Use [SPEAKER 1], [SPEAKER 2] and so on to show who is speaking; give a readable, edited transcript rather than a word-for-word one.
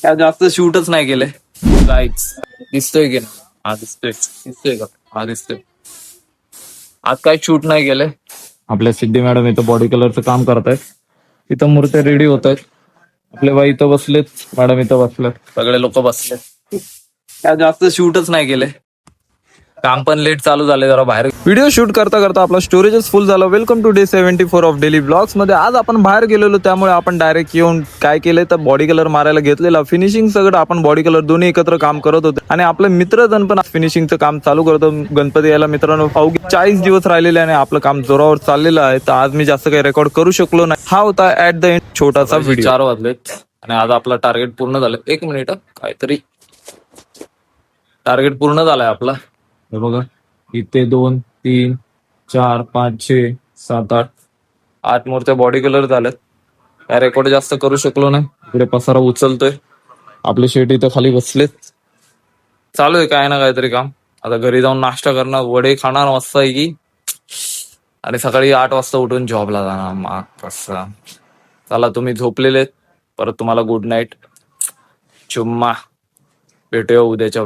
[SPEAKER 1] काय जास्त शूटच नाही केले. गाईच दिसतोय की नाही? हा दिसतोय का? हा दिसतोय. आज काही शूट नाही केले. आपल्या सिद्धी मॅडम इथं बॉडी कलरचं काम करतायत. इथं मूर्त्या रेडी होत आहेत. आपले बाई इथं बसलेत, मॅडम इथं बसलेत, सगळे लोक बसलेत. काय जास्त शूटच नाही केले. काम पण लेट चालू झाले जरा बाहेर. व्हिडिओ शूट करता करता आपला स्टोरेजच फुल झालं. Welcome to day 74 of daily blogs मध्ये. आज आपण बाहेर गेलेलो, त्यामुळे आपण डायरेक्ट येऊन काय केलंय तर बॉडी कलर मारायला घेतलेला. फिनिशिंग सगळं आपण बॉडी कलर दोन्ही एकत्र काम करत होते आणि आपले मित्रजण पण फिनिशिंगचं काम चालू करतो. गणपती यायला मित्रांनो अवघी 40 दिवस राहिलेले आणि आपलं काम जोरावर चाललेलं आहे. तर आज मी जास्त काही रेकॉर्ड करू शकलो नाही. हा होता ऍट द एंड छोटासा व्हिडिओ. 4 वाजलेत आणि आज आपला टार्गेट पूर्ण झालं. एक मिनिट, काहीतरी टार्गेट पूर्ण झालाय आपला. हे बघा, इथे 2 3 4 5 6 7 8 मूर्त्या बॉडी कलर झाल्यात. काय रेकॉर्ड जास्त करू शकलो नाही. इकडे पसारा उचलतोय. आपले शेट इथं खाली बसलेत. चालू आहे काय ना काहीतरी काम. आता घरी जाऊन नाश्ता करणार, वडे खाणार मस्त आहे की, आणि सकाळी 8 वाजता उठून जॉबला जाणार. मग कसं चला, तुम्ही झोपलेले परत तुम्हाला गुड नाईट, चुम्मा. भेटूया उद्याच्या